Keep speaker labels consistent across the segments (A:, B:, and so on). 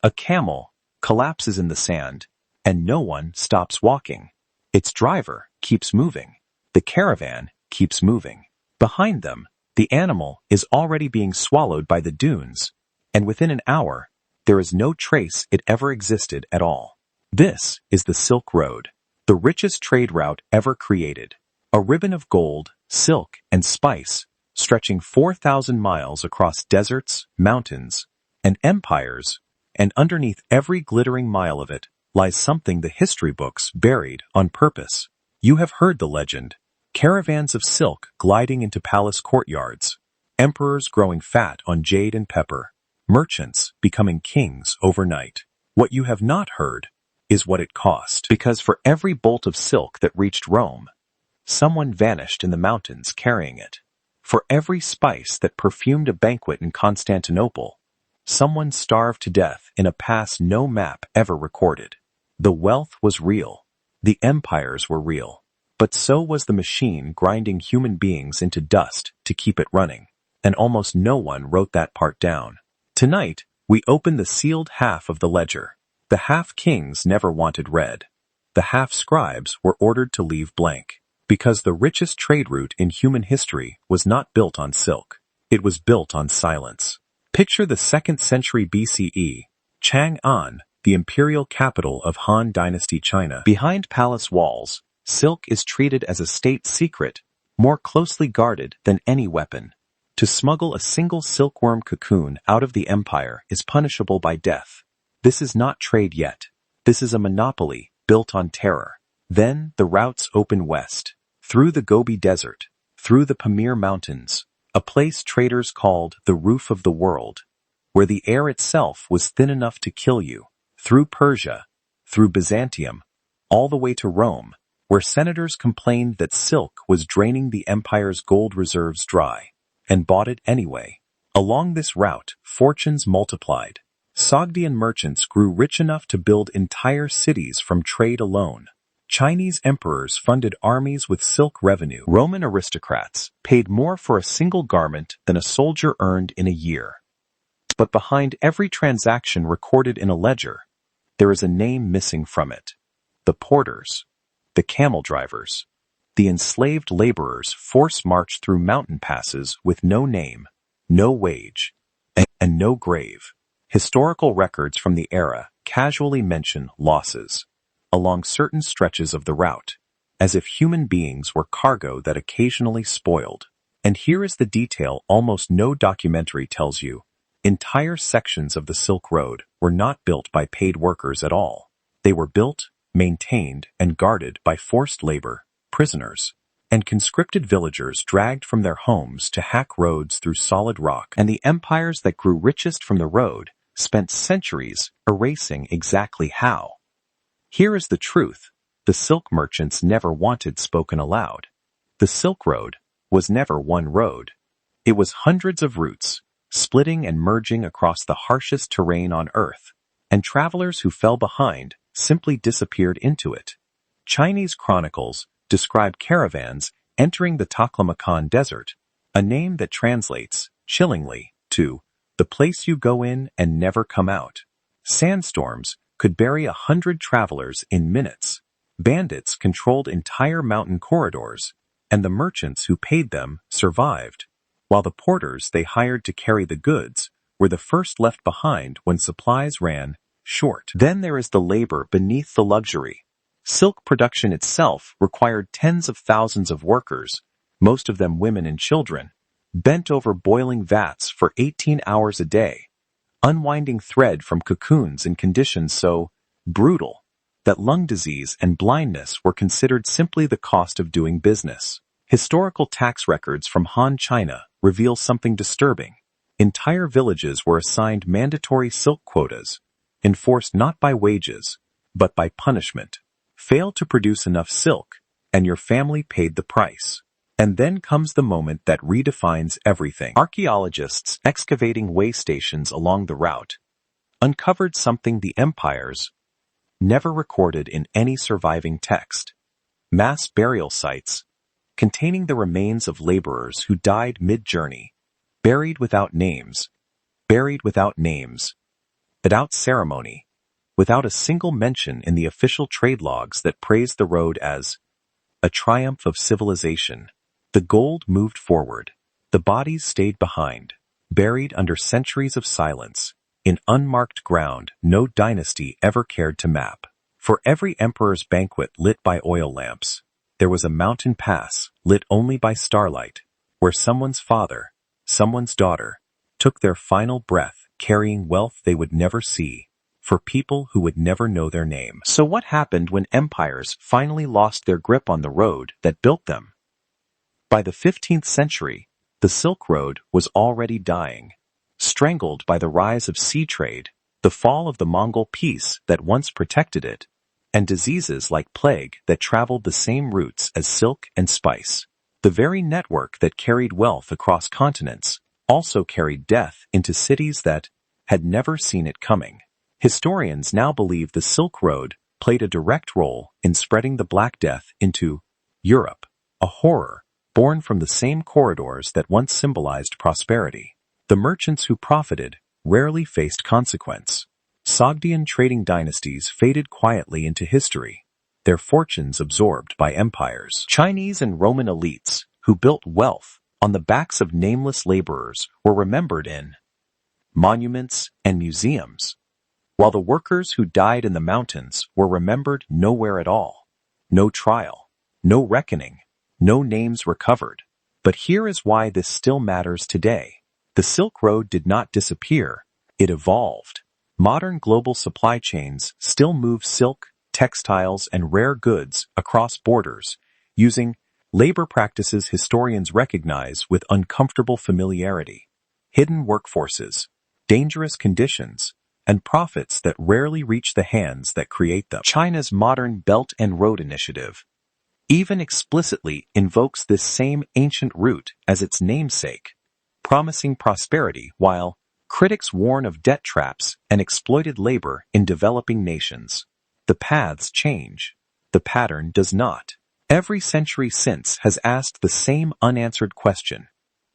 A: A camel collapses in the sand, and no one stops walking. Its driver keeps moving. The caravan keeps moving. Behind them, the animal is already being swallowed by the dunes, and within an hour, there is no trace it ever existed at all. This is the Silk Road, the richest trade route ever created. A ribbon of gold, silk, and spice, stretching 4,000 miles across deserts, mountains, and empires, and underneath every glittering mile of it lies something the history books buried on purpose. You have heard the legend. Caravans of silk gliding into palace courtyards, emperors growing fat on jade and pepper, merchants becoming kings overnight. What you have not heard is what it cost, because for every bolt of silk that reached Rome, someone vanished in the mountains carrying it. For every spice that perfumed a banquet in Constantinople, someone starved to death in a pass no map ever recorded. The wealth was real. The empires were real. But so was the machine grinding human beings into dust to keep it running. And almost no one wrote that part down. Tonight, we open the sealed half of the ledger. The half-kings never wanted read. The half-scribes were ordered to leave blank. Because the richest trade route in human history was not built on silk. It was built on silence. Picture the 2nd century BCE, Chang'an, the imperial capital of Han Dynasty China. Behind palace walls, silk is treated as a state secret, more closely guarded than any weapon. To smuggle a single silkworm cocoon out of the empire is punishable by death. This is not trade yet. This is a monopoly built on terror. Then the routes open west, through the Gobi Desert, through the Pamir Mountains, a place traders called the roof of the world, where the air itself was thin enough to kill you, through Persia, through Byzantium, all the way to Rome, where senators complained that silk was draining the empire's gold reserves dry, and bought it anyway. Along this route, fortunes multiplied. Sogdian merchants grew rich enough to build entire cities from trade alone. Chinese emperors funded armies with silk revenue. Roman aristocrats paid more for a single garment than a soldier earned in a year. But behind every transaction recorded in a ledger, there is a name missing from it. The porters, the camel drivers, the enslaved laborers force-marched through mountain passes with no name, no wage, and no grave. Historical records from the era casually mention losses along certain stretches of the route, as if human beings were cargo that occasionally spoiled. And here is the detail almost no documentary tells you. Entire sections of the Silk Road were not built by paid workers at all. They were built, maintained, and guarded by forced labor, prisoners, and conscripted villagers dragged from their homes to hack roads through solid rock. And the empires that grew richest from the road spent centuries erasing exactly how. Here is the truth. The silk merchants never wanted spoken aloud. The Silk Road was never one road. It was hundreds of routes, splitting and merging across the harshest terrain on Earth, and travelers who fell behind simply disappeared into it. Chinese chronicles describe caravans entering the Taklamakan Desert, a name that translates, chillingly, to the place you go in and never come out. Sandstorms could bury 100 travelers in minutes. Bandits controlled entire mountain corridors, and the merchants who paid them survived, while the porters they hired to carry the goods were the first left behind when supplies ran short. Then there is the labor beneath the luxury. Silk production itself required tens of thousands of workers, most of them women and children, bent over boiling vats for 18 hours a day, unwinding thread from cocoons in conditions so brutal that lung disease and blindness were considered simply the cost of doing business. Historical tax records from Han China reveal something disturbing. Entire villages were assigned mandatory silk quotas, enforced not by wages, but by punishment. Fail to produce enough silk, and your family paid the price. And then comes the moment that redefines everything. Archaeologists excavating way stations along the route uncovered something the empires never recorded in any surviving text. Mass burial sites containing the remains of laborers who died mid-journey, buried without names, without ceremony, without a single mention in the official trade logs that praised the road as a triumph of civilization. The gold moved forward. The bodies stayed behind, buried under centuries of silence, in unmarked ground no dynasty ever cared to map. For every emperor's banquet lit by oil lamps, there was a mountain pass lit only by starlight, where someone's father, someone's daughter, took their final breath carrying wealth they would never see, for people who would never know their name. So what happened when empires finally lost their grip on the road that built them? By the 15th century, the Silk Road was already dying, strangled by the rise of sea trade, the fall of the Mongol peace that once protected it, and diseases like plague that traveled the same routes as silk and spice. The very network that carried wealth across continents also carried death into cities that had never seen it coming. Historians now believe the Silk Road played a direct role in spreading the Black Death into Europe, a horror born from the same corridors that once symbolized prosperity. The merchants who profited rarely faced consequence. Sogdian trading dynasties faded quietly into history, their fortunes absorbed by empires. Chinese and Roman elites who built wealth on the backs of nameless laborers were remembered in monuments and museums, while the workers who died in the mountains were remembered nowhere at all. No trial, no reckoning, no names recovered. But here is why this still matters today. The Silk Road did not disappear, it evolved. Modern global supply chains still move silk, textiles, and rare goods across borders, using labor practices historians recognize with uncomfortable familiarity. Hidden workforces, dangerous conditions, and profits that rarely reach the hands that create them. China's modern Belt and Road Initiative even explicitly invokes this same ancient route as its namesake, promising prosperity while critics warn of debt traps and exploited labor in developing nations. The paths change. The pattern does not. Every century since has asked the same unanswered question.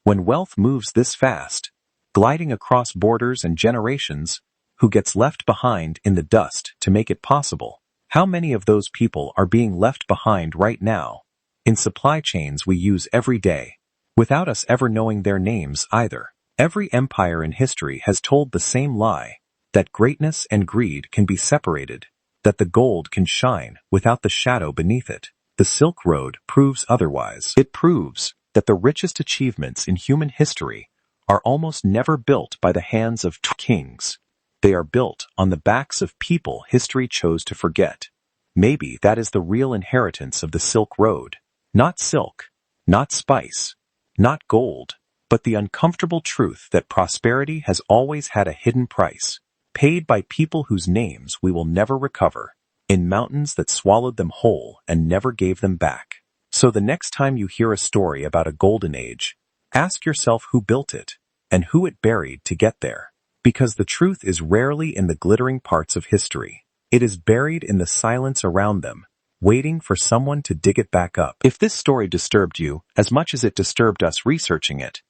A: When wealth moves this fast, gliding across borders and generations, who gets left behind in the dust to make it possible? How many of those people are being left behind right now, in supply chains we use every day, without us ever knowing their names either? Every empire in history has told the same lie, that greatness and greed can be separated, that the gold can shine without the shadow beneath it. The Silk Road proves otherwise. It proves that the richest achievements in human history are almost never built by the hands of kings. They are built on the backs of people history chose to forget. Maybe that is the real inheritance of the Silk Road. Not silk, not spice, not gold, but the uncomfortable truth that prosperity has always had a hidden price, paid by people whose names we will never recover, in mountains that swallowed them whole and never gave them back. So the next time you hear a story about a golden age, ask yourself who built it, and who it buried to get there. Because the truth is rarely in the glittering parts of history. It is buried in the silence around them, waiting for someone to dig it back up. If this story disturbed you as much as it disturbed us researching it,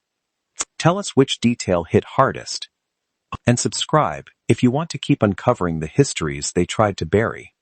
A: tell us which detail hit hardest. And subscribe if you want to keep uncovering the histories they tried to bury.